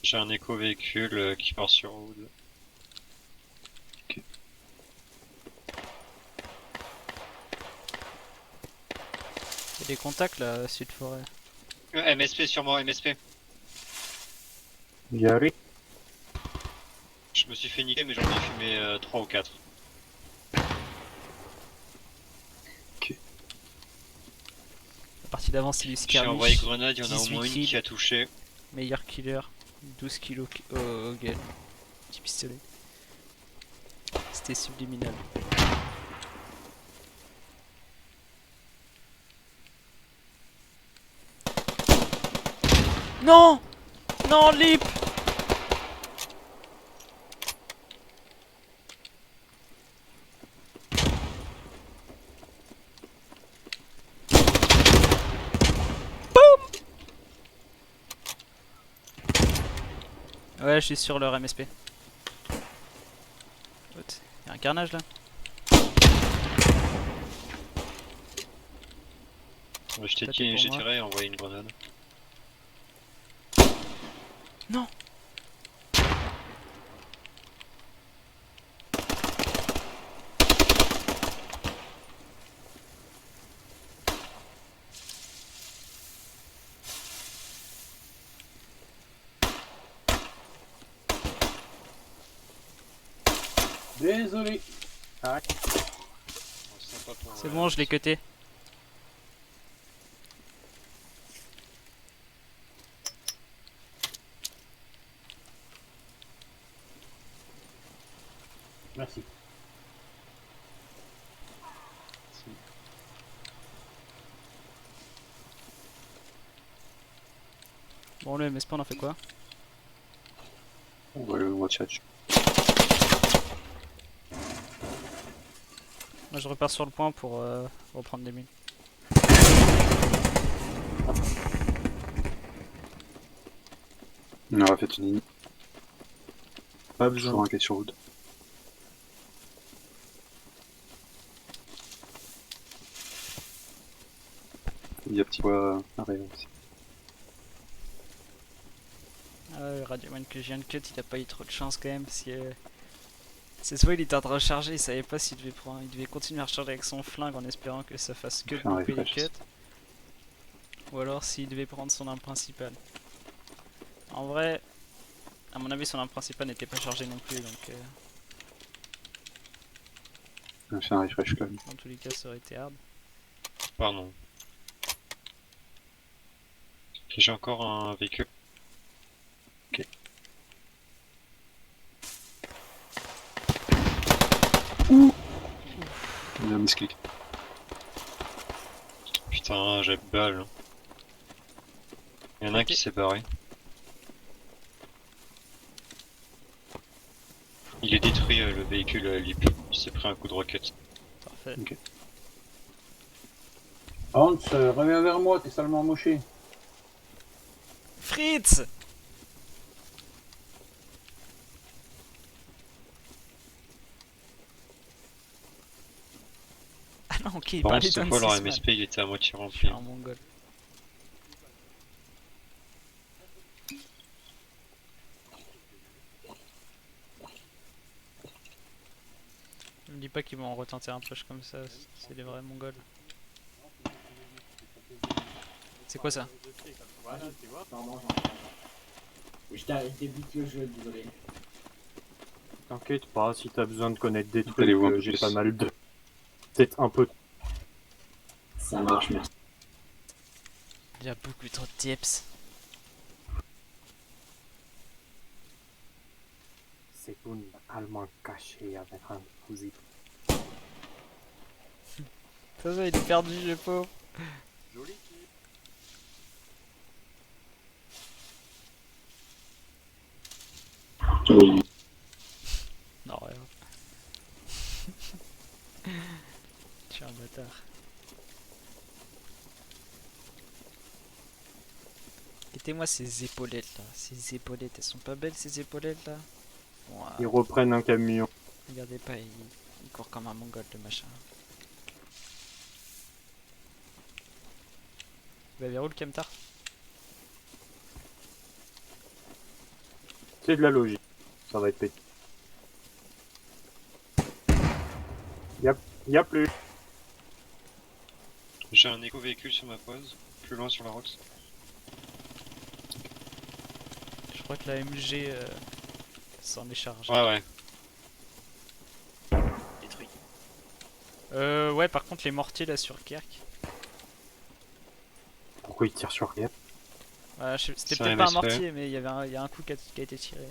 J'ai un éco-véhicule qui part sur Wood. Ok. Y'a des contacts là, sud forêt. MSP sur moi, MSP. Gary. Je me suis fait niquer mais j'en ai fumé 3 ou 4. La partie d'avant c'est du J'ai envoyé skirmish. grenade, il y en a au 18 moins une kills. qui a touché. Meilleur killer. 12 kilos au gun. Petit pistolet. C'était subliminal. Non! Non, Lip! Ouais, je suis sur leur MSP. Y'a un carnage là. Je t'ai Ça, t'es pour j'ai moi. tiré et envoyé une grenade. Non! Désolé. Arrête. C'est bon, je l'ai cuté. Merci. Bon, le MSP, on en fait quoi? On va le watch out. Moi, je repars sur le point pour reprendre des mines. On aura fait une ligne. Pas besoin d'un sur Wood. Il y a petit poids arrière aussi. Ah ouais, Radioman que je viens de cut, il a pas eu trop de chance quand même parce que. C'est soit il était en train de recharger, il savait pas s'il devait prendre. Il devait continuer à recharger avec son flingue en espérant que ça fasse que de Fais un couper les refresh. cuts. Ou alors s'il devait prendre son arme principale. En vrai, à mon avis son arme principale n'était pas chargée non plus donc On va faire un refresh quand même. dans tous les cas ça aurait été hard. Pardon. J'ai encore un véhicule. Ok. Il a un misclick. Putain, j'ai balle. Il y en a un qui s'est barré. Il est détruit le véhicule Lip. Il s'est pris un coup de roquette. Parfait. Ok. Hans, reviens vers moi, t'es salement moché. Fritz! Ah non, ok, il Par contre, parlait cette d'un fois, leur 6 man. MSP il était à moitié Je suis rempli. un mongol. Ne me dis pas qu'ils vont retenter un push comme ça, c'est des vrais mongols. C'est quoi ça? Pardon, je t'ai arrêté vite le jeu, désolé. T'inquiète pas, si t'as besoin de connaître des trucs, Allez-vous un peu j'ai plus. pas mal de... Peut-être un peu... Ça marche, merci. Il y a beaucoup trop de tips. C'est une allemand caché avec un fusil. Ça va, il est perdu, le pauvre. Non, rien. Je suis un bâtard. Mettez-moi ces épaulettes là. Ces épaulettes, elles sont pas belles ces épaulettes là? Bon, Ils reprennent un camion. regardez pas, il court comme un mongol le machin. Bah, verrou le camtar. côté de la logique. Ça va être pété. Y a plus. J'ai un éco-véhicule sur ma pause, plus loin sur la route. Je crois que la MG s'en est chargée. Ouais, ouais. Détruit. Ouais, par contre, les mortiers là sur Kerk. Pourquoi il tire sur rien? C'était Sur peut-être pas un MSP. mortier, mais il y a un coup qui a été tiré.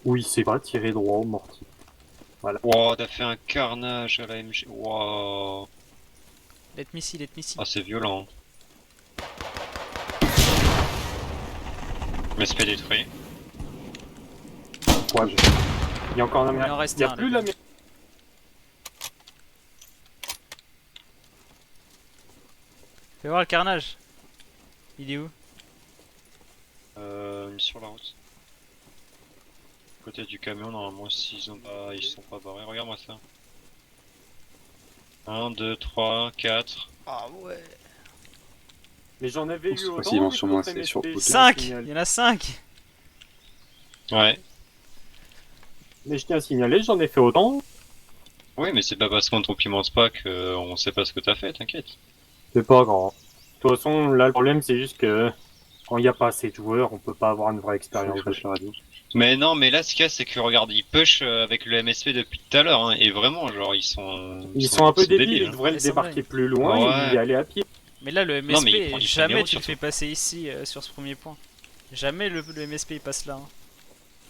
Oui, c'est vrai, tirer droit au mortier. Wow, t'as fait un carnage à la MG. Wow. Let me see, let me see. Ah, c'est violent. MSP détruit. Ouais, il y a encore un Il en américain. reste Il y a un, plus les gars. l'américain. Fais voir le carnage. Il est où? Mis sur la route. Côté du camion, normalement, s'ils ils sont pas barrés. Regarde-moi ça. 1, 2, 3, 4. Ah ouais. Mais j'en avais Cette eu fois-ci, autant. ils vont avec sûrement l'autre essayer MSP, sur- j'ai un 5! signal. Il y en a 5! Ouais. Mais je tiens à signaler, j'en ai fait autant. Oui, mais c'est pas parce qu'on te complimente pas qu'on sait pas ce que t'as fait, t'inquiète. C'est pas grand. De toute façon, là, le problème, c'est juste que quand il n'y a pas assez de joueurs, on peut pas avoir une vraie Faut que expérience. je fasse la radio. Mais non, mais là, ce qu'il y a, c'est que regarde, ils push avec le MSP depuis tout à l'heure, hein, et vraiment, genre, ils sont Un peu débiles, débiles, ils hein. devraient le Ils sont débarquer dingues. plus loin Ouais. et y aller à pied. Mais là, le MSP, Non, mais il prend des jamais numéros, tu le surtout. fais passer ici sur ce premier point. Jamais le MSP il passe là. Hein.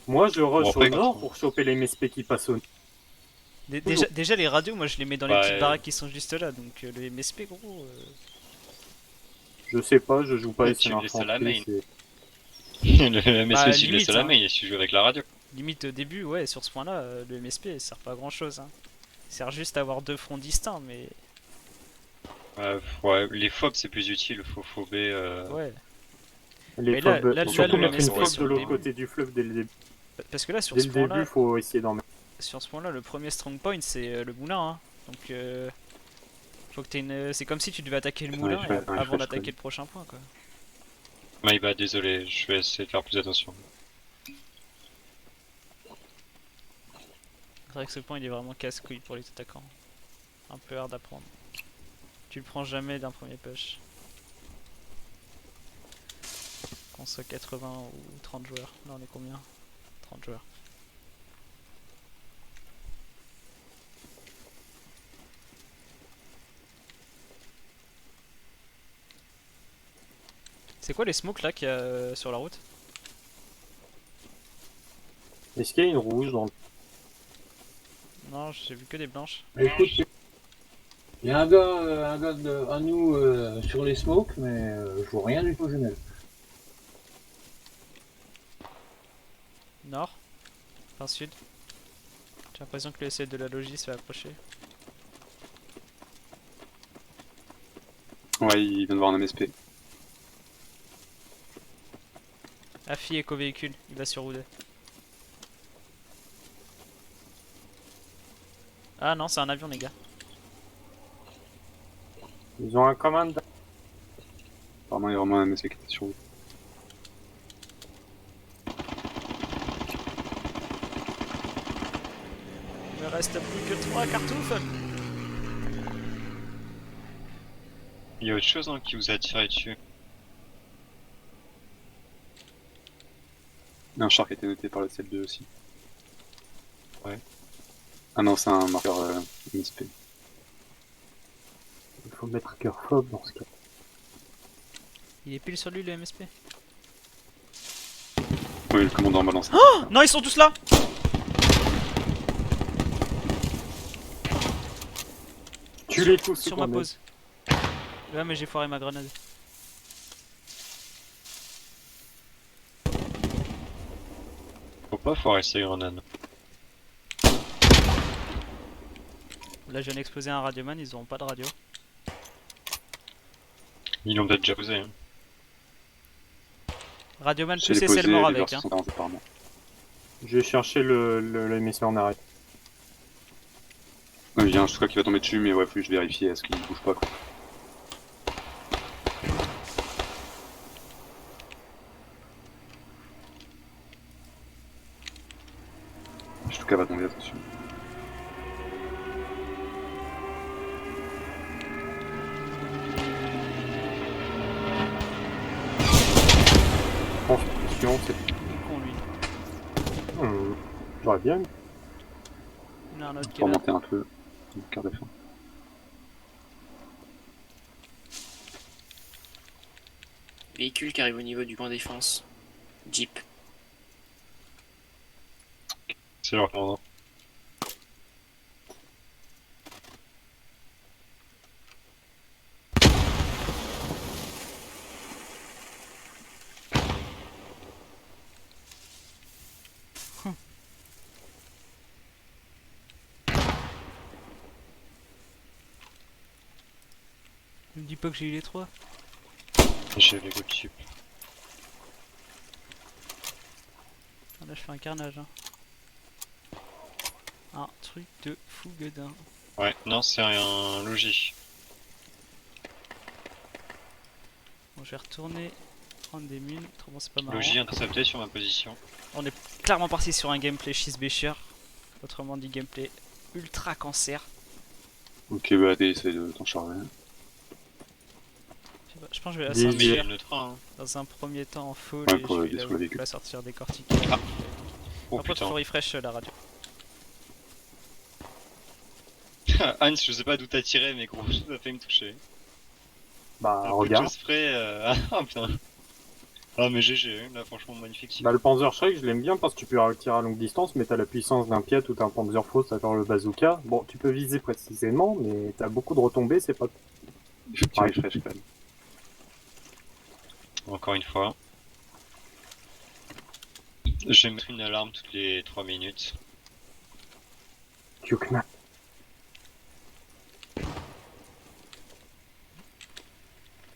Moi, je rush Bon, après, au nord quand- pour choper les MSP qui passent au nord. Déjà, les radios, moi je les mets dans les Bah, petites baraques qui sont juste là. Donc le MSP, gros. Je sais pas, je joue pas Ouais, les tu le laisses à la infanterie, main. c'est- Le MSP, Bah, tu le laisses limite, à la hein. main, il suffit avec la radio. Limite au début, ouais, sur ce point-là, le MSP il sert pas à grand chose. Hein. Il sert juste à avoir deux fronts distincts, mais Ouais, les FOB, c'est plus utile, faut fober. ouais. Les Mais là- phobes, là, surtout le mettre une MSP, phobe sur de le l'autre début. côté du fleuve dès le début. Parce que là, sur Dès ce le point-là, début, faut essayer d'en mettre. sur ce point-là, le premier strong point c'est le moulin. Hein. Donc faut que t'aies une. C'est comme si tu devais attaquer le moulin avant d'attaquer le prochain point, quoi. Ouais, bah désolé, je vais essayer de faire plus attention. C'est vrai que ce point il est vraiment casse-couille pour les attaquants. Un peu hard à prendre. Tu le prends jamais d'un premier push. Qu'on soit 80 ou 30 joueurs. Là on est combien? 30 joueurs. C'est quoi les smokes là qu'il y a sur la route? Est-ce qu'il y a une rouge dans le... Non, j'ai vu que des blanches. Écoute, il y a un gars à nous sur les smokes, mais je vois rien du tout jumelle. Nord? Enfin sud? J'ai l'impression que le SL de la logis se fait approcher. Ouais, il vient de voir un MSP. Afi éco-véhicule, il va sur Wood. Ah non, c'est un avion les gars. Ils ont un commande. Apparemment, il y a vraiment un MSP qui était sur vous. Il me reste plus que 3 cartouches. Il y a autre chose hein, qui vous a tiré dessus. Il y a un char qui a été noté par le CL2 aussi. Ouais. Ah non, c'est un marqueur MSP. Il faut mettre cœur phobe dans ce cas. Il est pile sur lui le MSP. Oui, le commandant balance. Oh non, ils sont tous là. Tu les tous Sur ma pause. Ouais mais j'ai foiré ma grenade. Faut pas foirer ces grenades. Là je viens d'exploser un radioman, ils auront pas de radio. Ils l'ont peut-être déjà posé. Hein. Radioman J'ai plus déposé SL mort les avec hein. 140 apparemment. Je vais chercher le MSP en arrêt. Ouais, il y a un Stuka qui va tomber dessus, mais ouais, faut que je vérifie, est-ce qu'il bouge pas quoi. Stuka va tomber, attention. Attention, c'est... Con lui. J'aurais bien. Il y en a un autre qui est Pour là. monter un peu. Quart de fin. Véhicule qui arrive au niveau du point défense. Jeep. C'est leur commandant. Ne me dis pas que j'ai eu les 3. J'ai les gold chip. Là je fais un carnage. Hein. Un truc de fou gueudin. Ouais, non, c'est un logis. Bon, je vais retourner prendre des mines. Autrement c'est pas marrant. Logis intercepté sur ma position. On est clairement parti sur un gameplay Cheesebecher. Autrement dit gameplay ultra cancer. Ok, bah allez, essaye de t'en charger. Je sais pas, je pense que je vais la Dis- Mais il y a sortir le train. Hein. dans un premier temps en full Ouais, et pour je vais détruire le véhicule. la sortir décortiquée. Ah. Oh Après faut putain. refresh la radio. Hans, je sais pas d'où t'as tiré, mais gros, ça a fait me toucher. Bah, Un peu de regarde. chose frais. Ah putain. Ah, mais GG, là, franchement, magnifique. Bah, le Panzerschreck, je l'aime bien parce que tu peux tirer à longue distance, mais t'as la puissance d'un Piat ou d'un Panzerfaust à faire le bazooka. Bon, tu peux viser précisément, mais t'as beaucoup de retombées, c'est pas... Il faut que tu refresh quand même. Encore une fois. Je vais mettre une alarme toutes les 3 minutes. Tukna.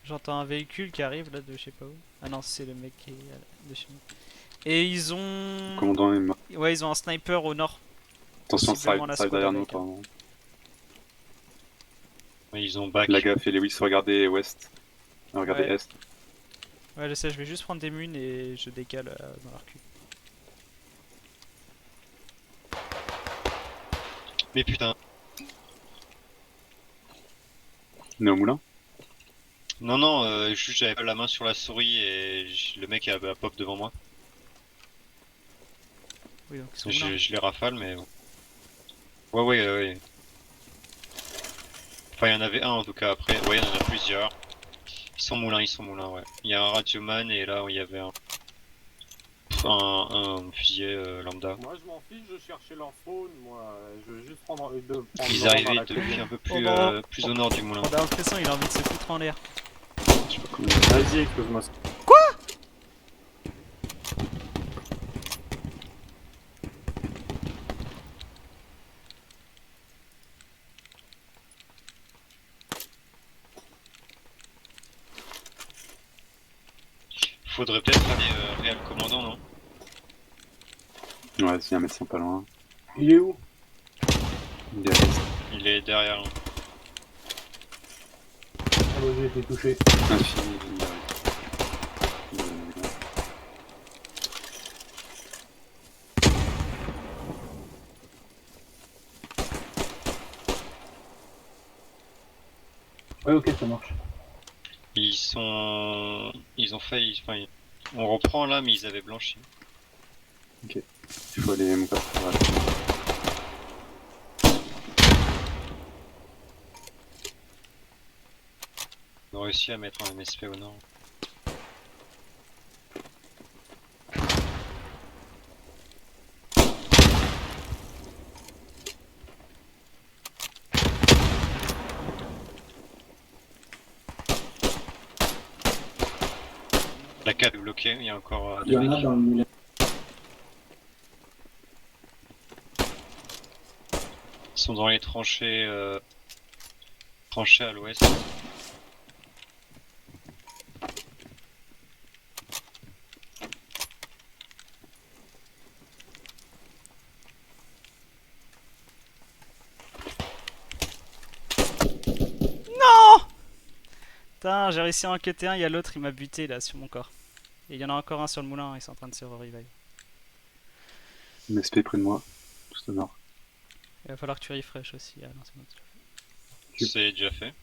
J'entends un véhicule qui arrive là de je sais pas où. Ah non c'est le mec qui est de chez nous. Et ils ont... Le commandant est mort. Ouais ils ont un sniper au nord. Attention, ça Possiblement la arrive squad derrière nous, avec, hein. apparemment. Ouais, ils ont back. La gaffe et Lewis, regardez ouest. Regardez Ouais. est. Ouais je sais, je vais juste prendre des munes et je décale dans leur cul. Mais putain. On est au moulin. Non, non, juste j'avais pas la main sur la souris et le mec a pop devant moi. Oui donc ils sont là. Je les rafale, mais bon. Ouais, ouais, ouais. Enfin, il y en avait un en tout cas après. Ouais, il y en a plusieurs. Ils sont moulins, ouais. Il y a un radioman et là où il y avait un fusilier lambda. Moi, je m'en fiche, je cherchais leur faune, moi. Je veux juste prendre... Ils arrivaient depuis un peu plus, Oh non. plus au nord du moulin. On a l'impression il a envie de se foutre en l'air. Je sais pas comment. Vas-y, explose-moi ça. Faudrait peut-être aller réel commandant, non? Ouais, c'est un médecin pas loin. Il est où? Il est à l'est. Il est derrière. Hein. Ah bah j'ai été touché. Infini, il arrive. Ouais ok ça marche. Ils ont failli. Enfin, on reprend là, mais ils avaient blanchi. Il faut aller monter. Voilà. Ils ont réussi à mettre un MSP au nord. La cave est bloquée, il y a encore Il y deux en a mecs. dans le moulin. Ils sont dans les tranchées, tranchées à l'ouest. Putain j'ai réussi à enquêter un, il y a l'autre il m'a buté là sur mon corps. Et il y en a encore un sur le moulin, ils sont en train de se revive. MSP près de moi. juste au nord. Il va falloir que tu refresh aussi. Ah non, c'est bon. C'est déjà fait.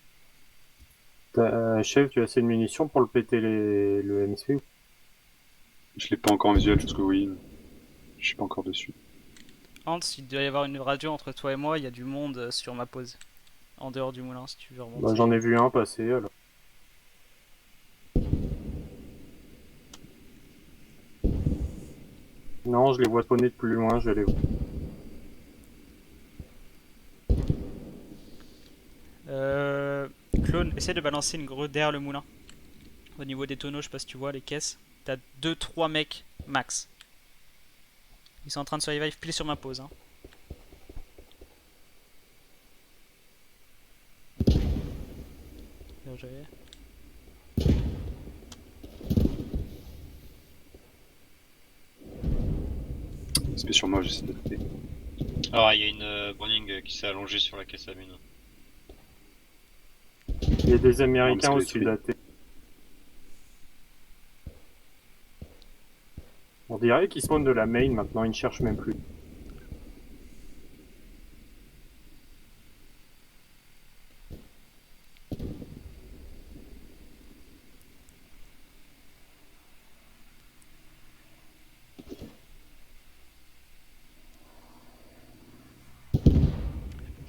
Chef, tu as assez de munitions pour le péter le MSP ou... Je l'ai pas encore en visuel, parce que oui, je suis pas encore dessus. Hans, il doit y avoir une radio entre toi et moi. Il y a du monde sur ma pause. En dehors du moulin, si tu veux remonter. Bah, j'en ai vu un passer alors. Non, je les vois tonner de plus loin, je vais les voir. Clone, essaie de balancer une grue derrière le moulin. Au niveau des tonneaux, je sais pas si tu vois les caisses. T'as 2-3 mecs max. Ils sont en train de se revive pile sur ma pause. Hein. Bien joué. C'est sur moi, j'essaie de taper. Alors, il y a une Browning qui s'est allongée sur la caisse à mine. Il y a des Américains Non, au parce que sud de la Terre. On dirait qu'ils spawnent de la main maintenant, ils ne cherchent même plus.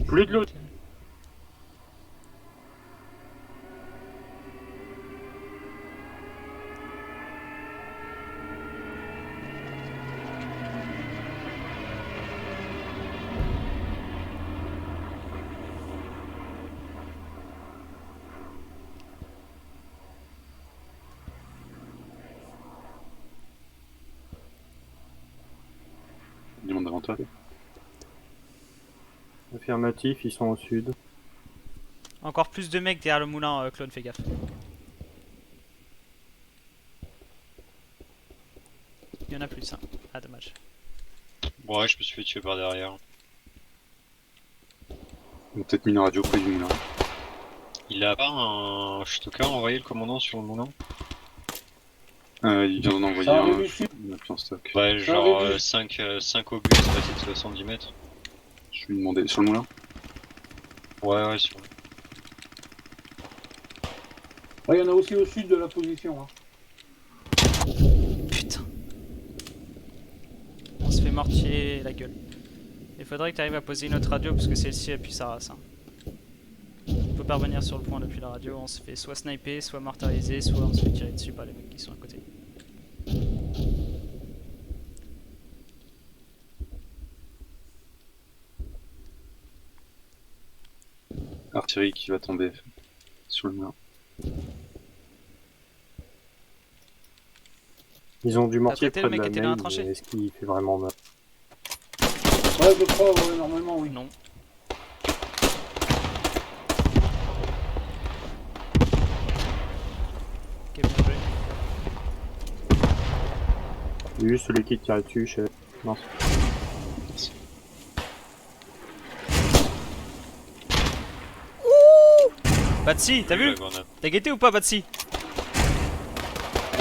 Plus de l'autre. Du monde devant toi. Affirmatif, ils sont au sud. Encore plus de mecs derrière le moulin, Clone, fais gaffe. Il y en a plus, hein. Ah, dommage. Ouais, je me suis fait tuer par derrière. Ils ont peut-être mis une radio près du moulin. Il a pas un Stuka envoyé le commandant sur le moulin? Il vient d'en envoyer Ça un. arrive ici. Il a plus en stock. Ouais, Ça genre avait vu. 5 obus espacés de 70 mètres. Je lui ai demandé. Sur le moulin? Ouais, sur... Ouais, il y en a aussi au sud de la position. Hein. Putain. On se fait mortier la gueule. Il faudrait que tu arrives à poser une autre radio parce que celle-ci appuie sa race. Hein. On peut pas revenir sur le point depuis la radio, on se fait soit sniper, soit mortariser, soit on se fait tirer dessus par les mecs qui sont à côté. Artillerie qui va tomber sur le moulin. Ils ont du mortier traité le près de mec la qui était dans la main, tranchée? mais est-ce qu'il fait vraiment mal? Ouais, je crois, ouais, normalement, oui. Non. Ok, bien joué. Lui, celui qui tire dessus, chef. Non, Batsy, t'as vu? T'as guetté ou pas, Batsy? Et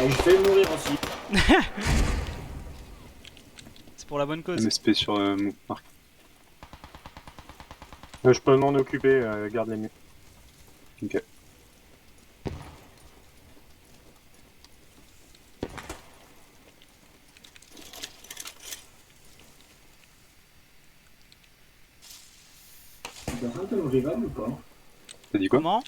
je vais mourir aussi. C'est pour la bonne cause. MSP sur Marc. je peux m'en occuper, garde les murs. Ok. Tu as un rival ou pas? T'as dit quoi? Comment?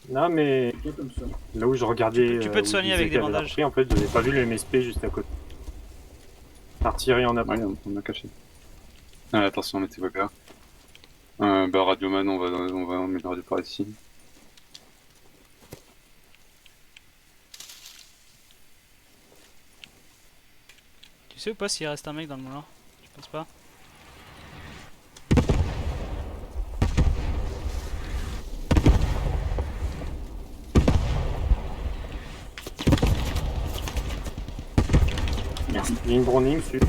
Non, mais Toi comme ça. là où je regardais. Tu peux te où soigner il avec disait des qu'il y avait bandages. l'artillerie, en fait, j'avais pas vu le MSP juste à côté. Artillerie en avant. Ouais, on a caché. Ah, attention, mettez vos gars. Bah, Radioman, on va mettre la radio par ici. Tu sais ou pas s'il reste un mec dans le moulin? Je pense pas. Ligne Browning, sud.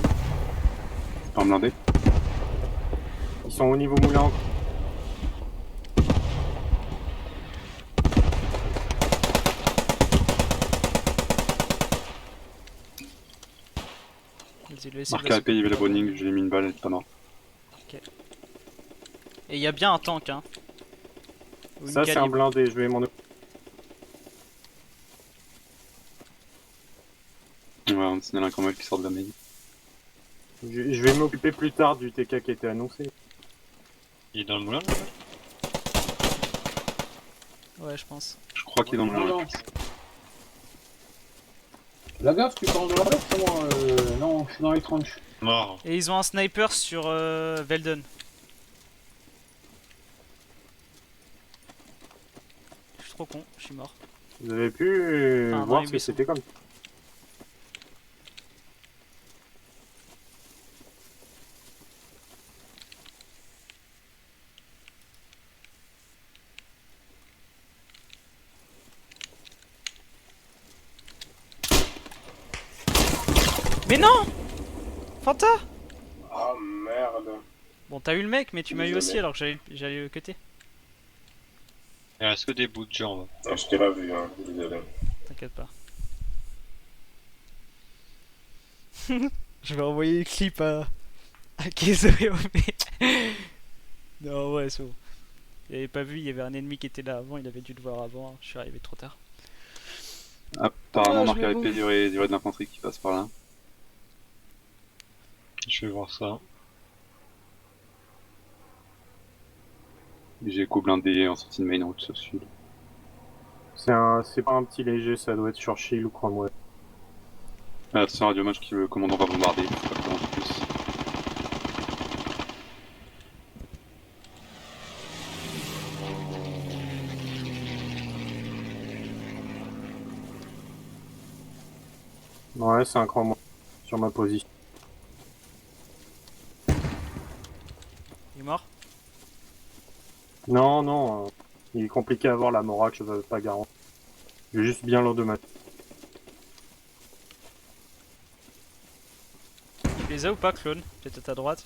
Pas blindé. Ils sont au niveau moulin. Vas-y, le laissez Marqué AP, il y avait la Browning, je l'ai mis une balle, elle est pas morte. Et il y a bien un tank, hein. Ou une Ça, c'est un calibre. blindé, je vais m'en occuper. Ouais, on signale un Cromwell qui sort de la main. Je vais m'occuper plus tard du TK qui a été annoncé. Il est dans le moulin là? Ouais, je pense. Je crois qu'il est dans le Non, moulin. non. La gaffe, tu parles de la gaffe, moi non, je suis dans les tranches. Mort. Et ils ont un sniper sur Velden. Je suis trop con, je suis mort. Vous avez pu Ah, non, voir les ce que buissons. c'était comme. Mais non Fanta. Ah merde. Bon, t'as eu le mec, mais tu m'as eu Désolé. aussi alors que j'allais le cutter. Il reste que des bouts de jambes. Ah, je t'ai pas vu, hein, désolé. T'inquiète pas. Je vais envoyer le clip à Kezo et Omé. Non, ouais, c'est bon. Il avait pas vu, il y avait un ennemi qui était là avant, il avait dû le voir avant, je suis arrivé trop tard. Apparemment, Ah, je marqué vais AP, bon. il y aurait de l'infanterie qui passe par là. Je vais voir ça. J'ai écho blindé en sortie de main route sur le sud. C'est pas un petit léger, ça doit être sur Shield ou Cromwell. Attention, radio match qui le commandant va bombarder. Faut pas que t'avances plus. Ouais, c'est un Cromwell sur ma position. Il est mort? Non, non, il est compliqué à voir la Morak, je veux pas garantir. J'ai juste bien l'endommagé. Tu les as ou pas, clone? Peut-être à ta droite?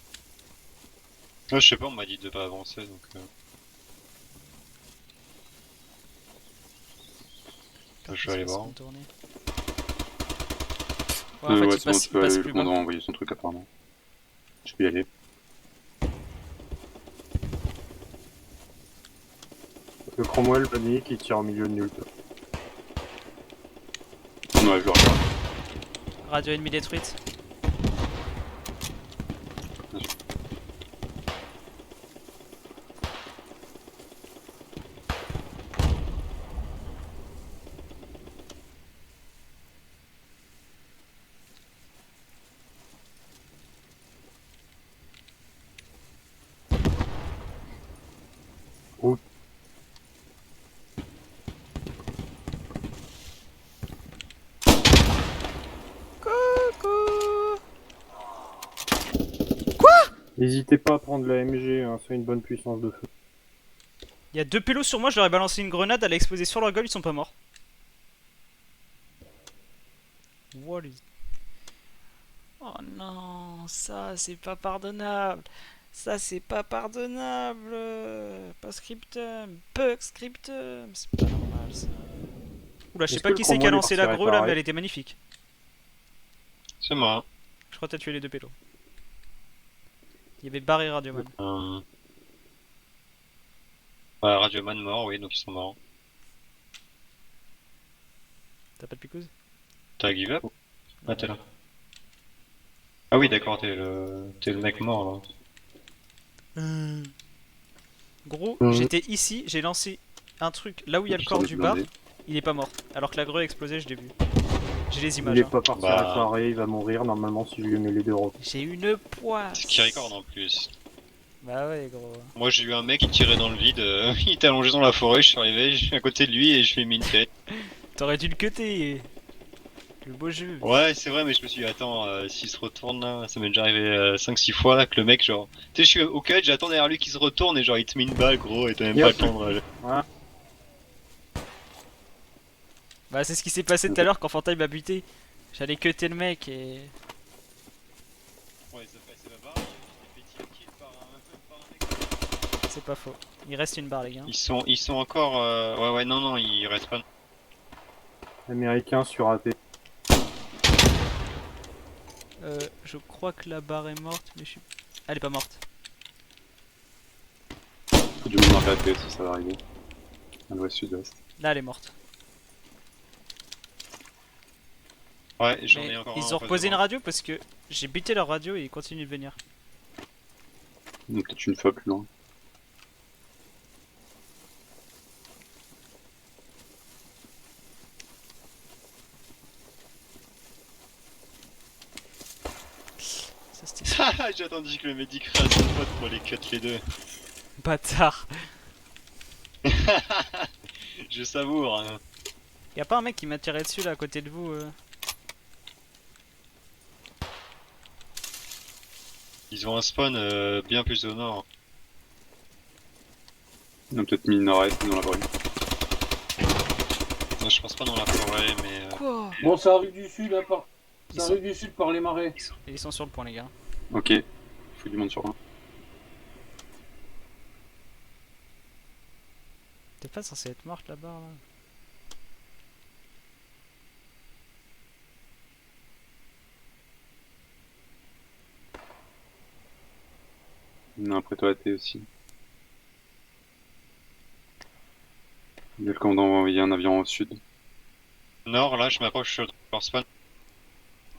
Ah, je sais pas, on m'a dit de pas avancer donc. Je vais aller voir. Tourner. Ouais, en fait, Ouais, il c'est bon, passe, tu il peux passe aller, le plus bas. commandant a envoyé son truc apparemment. Je peux y aller. Le Cromwell panique, il tire au milieu de nulle part. Ouais, je le regarde. Radio ennemie détruite. Ouh. Coucou. N'hésitez pas à prendre la MG, hein, c'est une bonne puissance de feu. Il y a deux pélos sur moi, je leur ai balancé une grenade, elle a explosé sur leur gueule, ils sont pas morts. What is... Oh non, ça c'est pas pardonnable. Ça c'est pas pardonnable. Pas scriptum, bug scriptum, c'est pas normal ça. Oula, je sais Est-ce pas que qui le c'est qui a Cromwell est lancé la parti greu là, mais réparer elle était magnifique. C'est moi. Je crois que t'as tué les deux pélos. Il y avait Barry Radioman. Ouais, Radioman mort, oui, donc ils sont morts. T'as pas de picouse? T'as give up? Ah, t'es là. Ah oui, d'accord, t'es le mec mort là. Gros, Mhm. j'étais ici, j'ai lancé un truc là où il y a le Je corps sors du des bar, blindés. il est pas mort. Alors que la greu a explosé, je l'ai vu. J'ai les Il images. est Hein. pas parti Bah. réparer, il va mourir normalement si je lui mets les deux rocs. J'ai une poisse. C'est qui record en plus. Bah ouais, gros. Moi j'ai eu un mec qui tirait dans le vide, il était allongé dans la forêt, je suis arrivé, je suis à côté de lui et je lui ai mis une tête. T'aurais dû le cutter. Le beau jeu. Ouais, c'est vrai, mais je me suis dit, attends, s'il se retourne là, ça m'est déjà arrivé 5-6 fois là que le mec, genre, tu sais, je suis au cut, j'attends derrière lui qu'il se retourne et genre il te met une balle, gros, et t'as même pas le temps de. Bah c'est ce qui s'est passé tout à l'heure quand Fantai m'a buté. J'allais cutter le mec et... Ouais, ça fait assez bavard, il a fait team kill par un mec. C'est pas faux. Il reste une barre les gars. Ils sont encore. Ouais, non, ils restent pas. Américain sur AT. Je crois que la barre est morte, mais je suis... Elle est pas morte. Faut du monde dans la tête, ça va arriver. À l'ouest, sud-ouest. Là, elle est morte. Ouais, j'en Mais ai encore un ils en ont face de reposé une moi. radio parce que j'ai buté leur radio et ils continuent de venir. Donc peut-être une fois plus loin. Ça c'était J'ai attendu que le médic fasse son pote pour les cut les deux. bâtard. Je savoure. Hein. Y'a pas un mec qui m'a tiré dessus là à côté de vous Ils ont un spawn bien plus au nord. On a peut-être mis nord-est dans la forêt. Non, je pense pas dans la forêt, mais... Quoi? Bon, ça arrive du sud, là, Ils ça sont- arrive du sud par les marais. Ils sont sur le point les gars. Ok. Faut du monde sur un. T'es pas censé être morte là-bas là. Il y en a un près toi à T aussi. Le commandant va envoyer un avion au sud. Nord, là, je m'approche de leur spawn.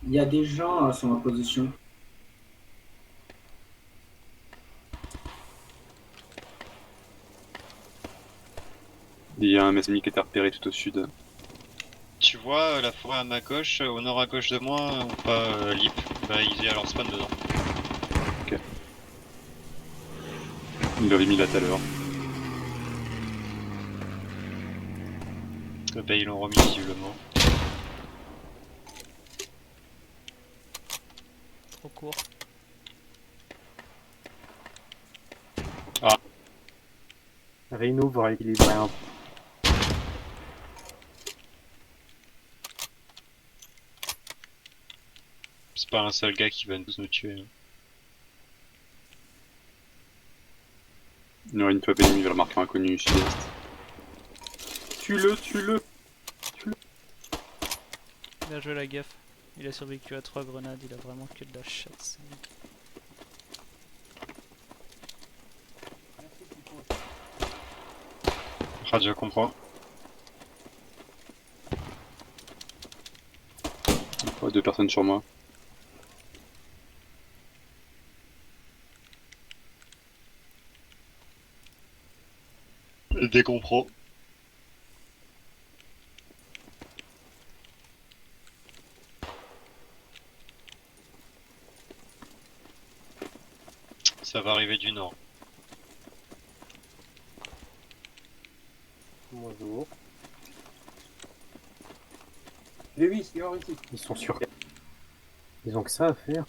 Il y a des gens sur ma position. Il y a un ennemi qui était repéré tout au sud. Tu vois la forêt à ma gauche, au nord à gauche de moi, ou pas Lip, bah ils y a leur spawn dedans. Il l'avait mis là tout à l'heure. Bah ils l'ont remis visiblement. Trop court. Rhino va rééquilibrer un peu. C'est pas un seul gars qui va tous nous tuer. Hein. Il y aura une fois ennemi vers le marqueur inconnu sud-est. Tue-le. Bien joué la gaffe. Il a survécu à 3 grenades, il a vraiment que de la chatte. ce mec. Radio comprend. Oh, 2 personnes sur moi. Décompro. Ça va arriver du nord. Bonjour. Lewis, il est ici. Ils sont sur. Ils ont que ça à faire.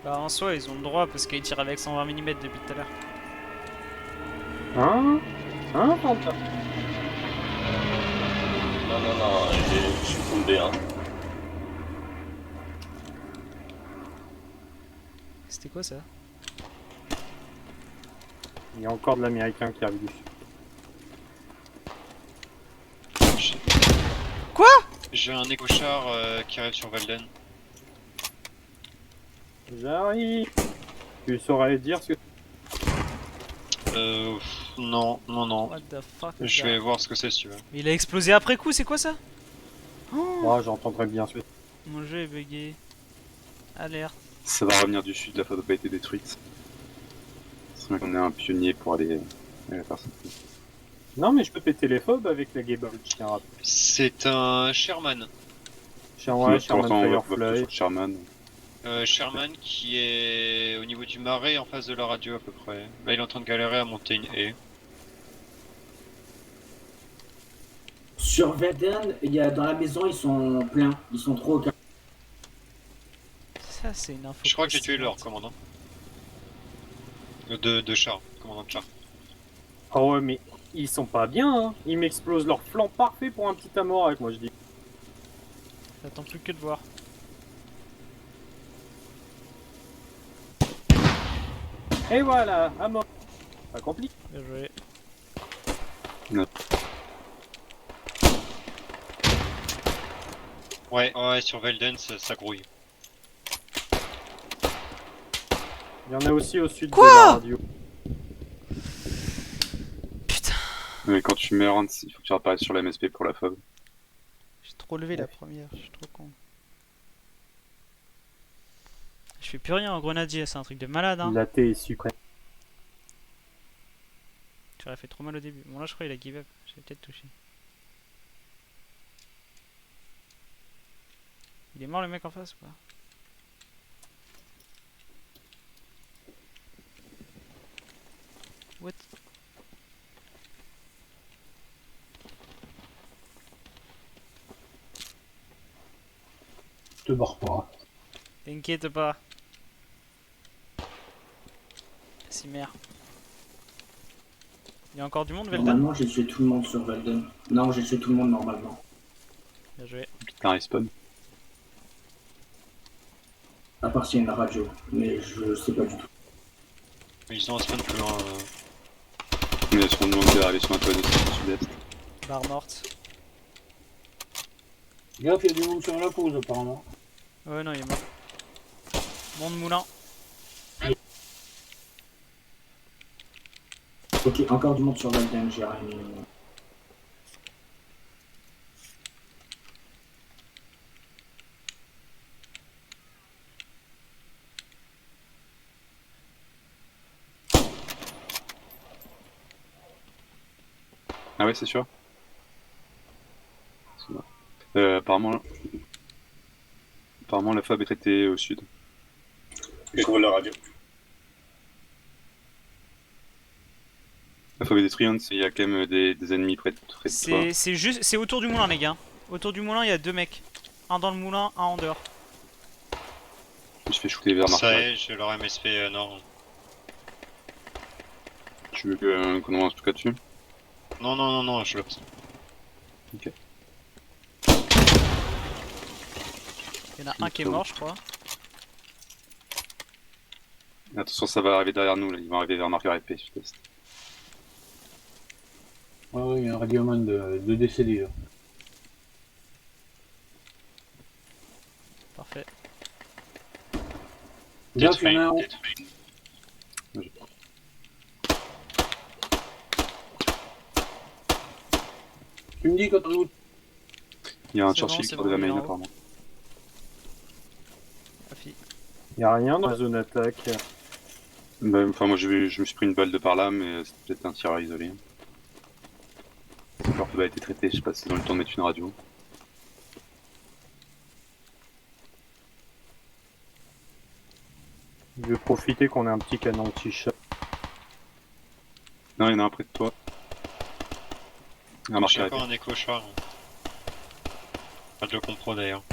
Bah en soi ils ont le droit parce qu'ils tirent avec 120 mm depuis tout à l'heure. Fanta. Non, je suis tombé, hein. C'était quoi ça? Il y a encore de l'américain qui arrive du sud. J'ai un écochard qui arrive sur Valden. J'arrive. Tu saurais dire ce que. Non. What the fuck? is Je that? vais voir ce que c'est si tu veux. Mais il a explosé après coup, c'est quoi ça? Oh, Moi, j'entendrais bien ce. mon jeu est bugué. Alerte. Ça va revenir du sud, la photo n'a pas été détruite. C'est vrai qu'on est un pionnier pour aller à la personne. Non, mais je peux péter les phobes avec la Gable, je tiens à rappeler. C'est un Sherman. Sherman Sherman Firefly. Sherman. Sherman qui est au niveau du marais en face de la radio à peu près. Là il est en train de galérer à monter une haie. Sur Verden, il y a, dans la maison, ils sont pleins. Ils sont trop au cas. Ça, c'est une info. Je crois que j'ai tué croustillante. leur commandant. De char, commandant de char. Oh ouais, mais ils sont pas bien, hein. Ils m'explosent leur flanc parfait pour un petit amorak, moi je dis. J'attends plus que de voir. Et voilà, amorak. Accompli. Bien joué. Ouais, ouais, sur Velden, ça grouille. Il y en a aussi au sud Quoi de la radio. Putain, Mais quand tu meurs, il faut que tu réapparaisses sur la MSP pour la FOB. j'ai trop levé la première, je suis trop con. Je fais plus rien en grenadier, c'est un truc de malade hein. La T est suprême. J'aurais fait trop mal au début. Bon là je crois qu'il a give up, j'ai peut-être touché. Il est mort le mec en face ou pas? What? Je te barre pas. T'inquiète pas. Si merde. Il y a encore du monde Velden? Normalement, j'ai tué tout le monde sur Velden. Non, j'ai tué tout le monde normalement. Bien joué. T'as un respawn. À part s'il y a une radio, mais je sais pas du tout. Mais ils ont un spawn plus loin. Il y a sur le monde qui est arrivé sur un toit de sud-est. Barre morte. Gaffe, il y a du monde sur la pause apparemment. Ouais non il est mort. Monde moulin. Ok, encore du monde sur Velden, j'ai rien mis. Ah ouais, c'est sûr. Apparemment, la FOB est traitée au sud. Je trouve la radio. La FOB est détruite, il y a quand même des ennemis près de toi. C'est juste, c'est autour du moulin les gars. Autour du moulin il y a deux mecs. Un dans le moulin, un en dehors. Je fais shooter vers Ça Marseille. y est, j'ai leur MSP nord. Tu veux qu'on avance tout cas dessus? Non, non, non, non, je le passe. Ok. Il y en a un qui est mort je crois. Attention, ça va arriver derrière nous, là. Ils vont arriver vers marqueur épée, sud-est. Ouais, ouais, il y a un radioman de décédé là. Parfait. Gaffe, il y en a un haut. Tu me dis quand on est où? Il y a un C'est bon, Churchill c'est qui bon, sort de la il est main, en haut. apparemment. Afi. Il y a rien dans la zone attaque. Bah, enfin, moi, je me suis pris une balle de par là, mais c'est peut-être un tireur isolé. Leur FOB a été traité, je sais pas si c'est dans le temps de mettre une radio. Je vais profiter qu'on ait un petit canon anti-chat. Non, il y en a un près de toi. Un J'ai marqueur encore épée. un écho char. Pas de le compro d'ailleurs.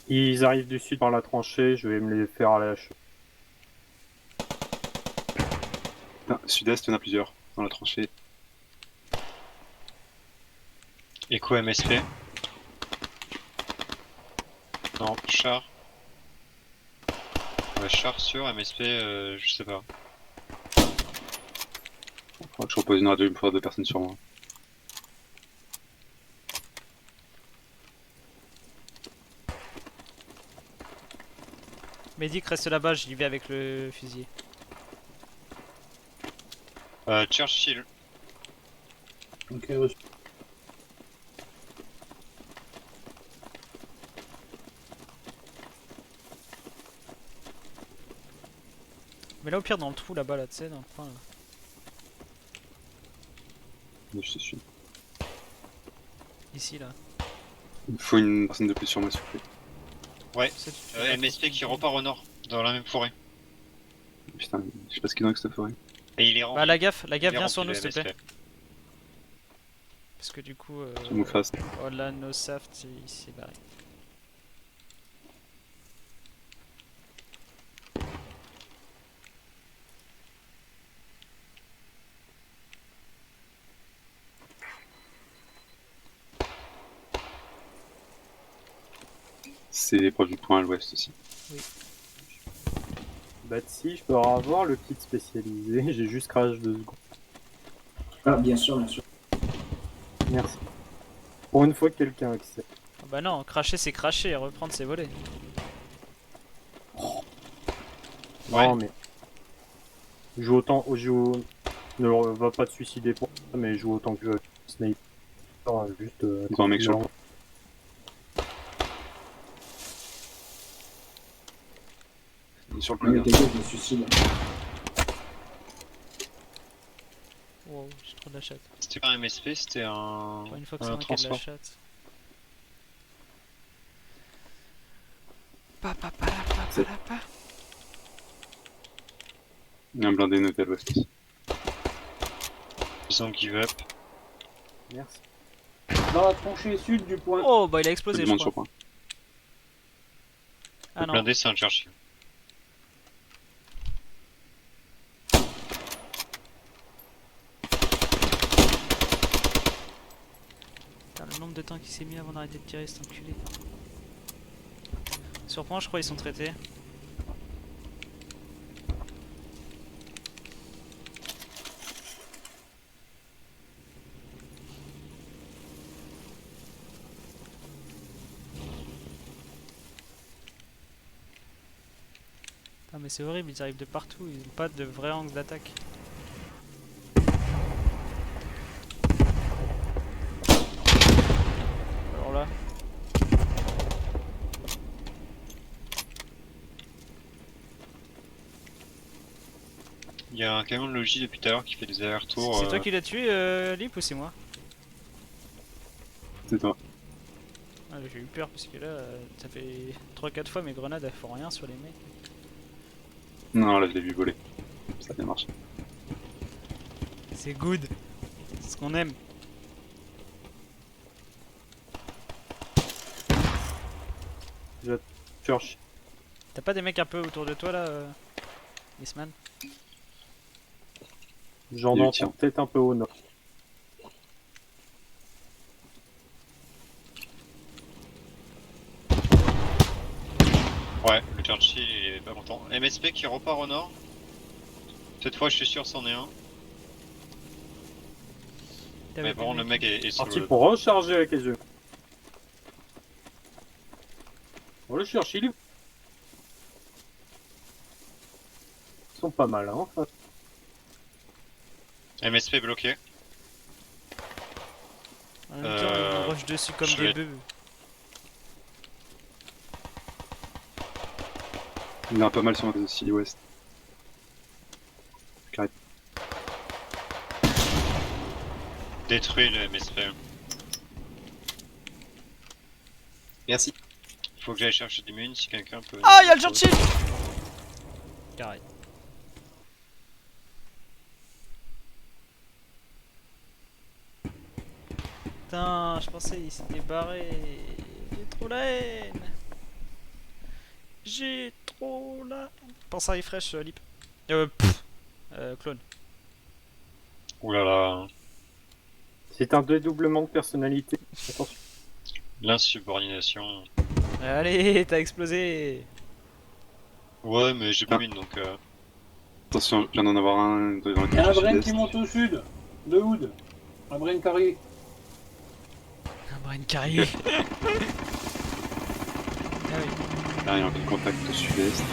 Ils arrivent du sud par la tranchée, je vais me les faire à la hache. Ah, sud-est, il y en a plusieurs dans la tranchée. Écho MSP. Non, char. Ouais, char sur MSP, je sais pas. Faudra que je repose une radio une fois deux personnes sur moi. Medic reste là-bas, j'y vais avec le fusil. Churchill. Ok, reçu. Mais là au pire dans le trou là-bas là tu sais dans le coin là. Je te suis. Ici là. Il faut une personne de plus sur moi, s'il vous plaît. Ouais, Ça, tu fais pas MSP trop qui de- repart au nord, dans la même forêt. Putain, je sais pas ce qu'il y a dans cette forêt. Et il est rempli. Bah la gaffe il est viens sur nous rempli, s'il te le plaît. MSP. Parce que du coup Je me fasse. oh là no saft il s'est barré. C'est proche du point à l'ouest aussi. Bah si, je peux avoir le kit spécialisé, j'ai juste crash 2 secondes. Ah, bien sûr, bien sûr. Merci. Pour une fois, quelqu'un accepte. Ah bah non, cracher c'est cracher, et reprendre c'est voler. Ouais. Non, mais. Joue autant. Ne va pas te suicider pour ça, mais joue autant que Sniper. Juste. Ils ont un mec sur le tranquillement. Il est sur le Ah, mais placard. t'inquiète, je me suicide. Wow, j'ai trop de la chatte. C'était pas un MSP, c'était un. Pour une fois que c'est moi qui ai de la transport. chatte. C'est- Il y a un blindé noté à l'ouest. Ils ont give up. Merci. Dans la tranchée sud du point. Oh bah il a Tout explosé le je monde sur crois. point. Ah Le non. blindé, c'est un Churchill. Putain, le nombre de temps qu'il s'est mis avant d'arrêter de tirer cet enculé. Sur point je crois ils sont traités. Ah mais c'est horrible, ils arrivent de partout, ils ont pas de vrai angle d'attaque. Alors là. Il y a un camion de logis depuis tout à l'heure qui fait des allers-retours. C'est toi qui l'as tué, Lip, ou c'est moi? C'est toi. Ah, j'ai eu peur parce que là, ça fait 3-4 fois mes grenades elles font rien sur les mecs. Non, là je l'ai vu voler. Ça a bien marché. C'est good, c'est ce qu'on aime. Church. T'as pas des mecs un peu autour de toi là, Nisman? J'en Il y a eu entends tir. peut-être un peu au nord. Ouais, le Churchill il est pas content. MSP qui repart au nord. Cette fois, je suis sûr, c'en est un. T'avais Mais des par contre, le mecs- mec est sur Parti le. pour recharger avec les yeux. On le cherche, il est. Ils sont pas mal, hein, en fait. MSP bloqué. En même temps, ils nous rushent dessus comme je des vais- bœufs. Il y en a pas mal sur le City West. Détruit le MSP. Merci. Faut que j'aille chercher des mines si quelqu'un peut. Ah, y'a le Churchill! Carré. Putain, je pensais il s'était barré. J'ai trop la haine. J'ai trop la haine. Pense à refresh, Lip. Clone. Ouh là là. C'est un dédoublement de personnalité. Attention. L'insubordination. Allez, t'as explosé. Ouais, mais j'ai pas Ah. mine donc. Attention, je viens d'en avoir un dans le Il y a un quartier brain sud-est. qui monte au sud. De Hood. Un brain carré. Un brain carré. Ah oui. Là, il y a un peu de contact au sud-est.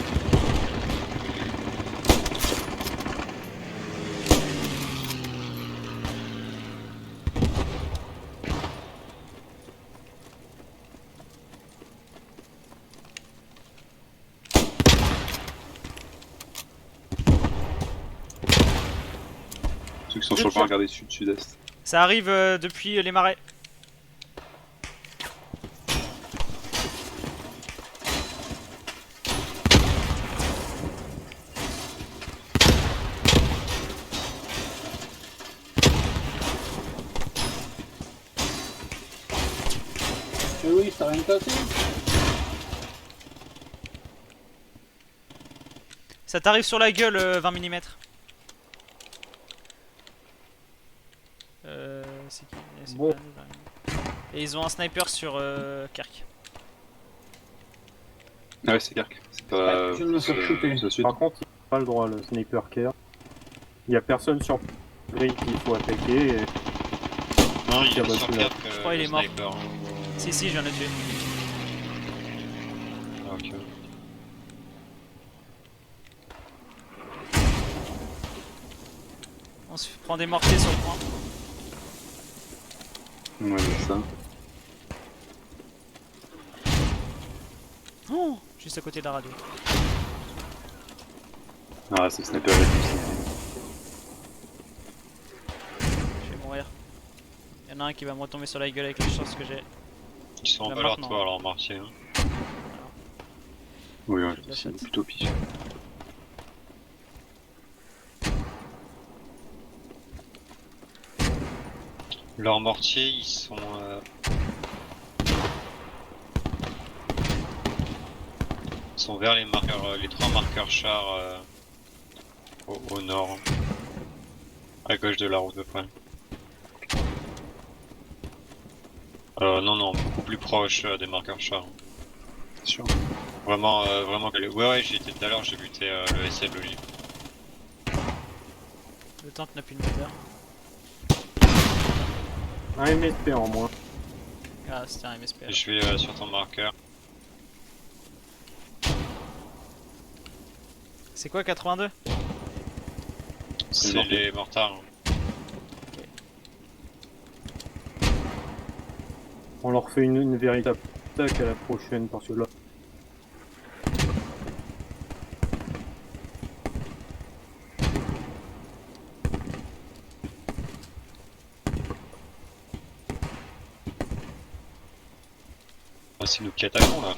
Ceux qui sont sur le point, regardez sud-sud-est. Ça arrive depuis les marais. Et oui, ça rien cassé. Ça t'arrive sur la gueule 20 mm. C'est qui? C'est Bon. pas nous, là. Et ils ont un sniper sur Kerk. Ah ouais, c'est Kark. C'est pas. Ouais, je viens de me faire shooter. c'est au sud. Par contre, il n'a pas le droit, le sniper care. Il y a personne sur. grille qu'il faut attaquer. Et... Non, il Tire est sur dessus, cap, Je crois qu'il le est mort. sniper. Si, si, je viens de le tuer. Ah, ok. On se prend des mortiers sur le point. Ouais, mais ça. Oh, juste à côté de la radio. Ah, c'est sniper réussi. Je vais mourir. Il y en a un qui va me retomber sur la gueule avec les chances que j'ai. Ils sont en Là, valeur maintenant. toi alors Martier. Hein. Oui, ouais, Je c'est l'achète. plutôt pire. Leurs mortiers ils sont vers les marqueurs, les 3 marqueurs chars au nord. À gauche de la route de près. Non, non, beaucoup plus proche des marqueurs chars. C'est sûr. Vraiment, vraiment. Ouais, j'y étais tout à l'heure, j'ai buté le SL Olive. Le tank n'a plus de moteur. Un MSP en moins. Ah, c'était un MSP. alors. Je vais sur ton marqueur. C'est quoi 82? C'est mortier. les mortards. On leur fait une véritable attaque à la prochaine parce que là. Ah, c'est nous qui attaquons là.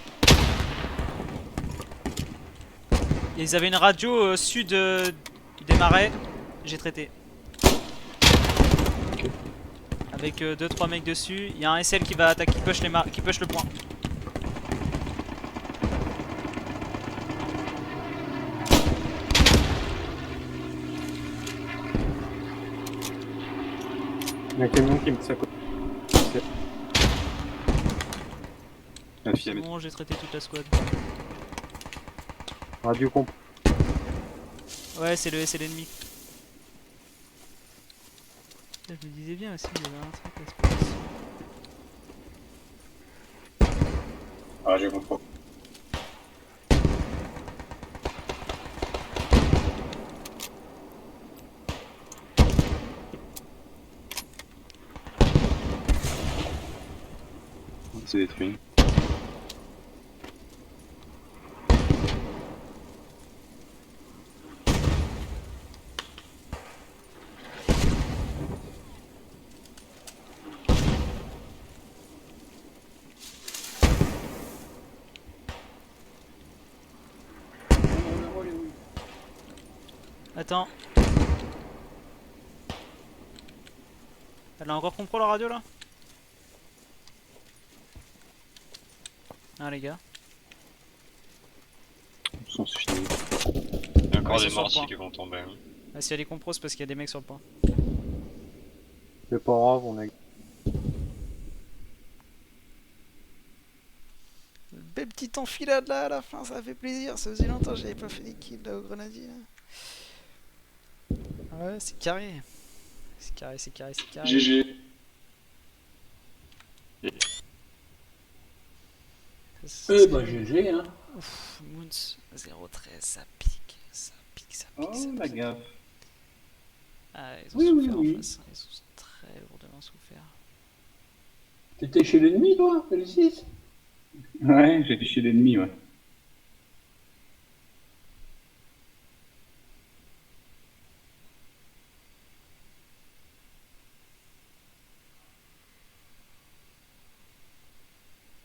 Ils avaient une radio au sud des marais. J'ai traité. Avec 2-3 mecs dessus. Il y a un SL qui va attaquer, qui push le point. Il y a un camion qui me s'accorde. La fille à C'est mettre. bon, j'ai traité toute la squad. Radio comp. Ouais, c'est le SL ennemi. Je me disais bien aussi, il y avait un truc à se passer. Ah, j'ai compris. C'est détruit. Attends. Elle a encore compris la radio là? Ah les gars. Ils sont finis. Il y a encore Ouais, des c'est sur le mortiers point. qui vont tomber. Hein. Ah, si elle est compros, c'est parce qu'il y a des mecs sur le point. C'est pas grave, on a. Belle petite enfilade là à la fin, ça fait plaisir. Ça faisait longtemps que j'avais pas fait des kills là au grenadier. Là. Ouais, c'est carré. C'est carré, c'est carré, c'est carré. GG. Bah GG hein. Ouf, Moons 013, ça pique, ça pique, ça pique. ça pique, ça pique. gaffe. Ah, ils ont Oui, souffert oui, en oui. face, hein, ils ont très lourdement souffert. T'étais chez l'ennemi toi, le 6? Ouais, j'étais chez l'ennemi, ouais.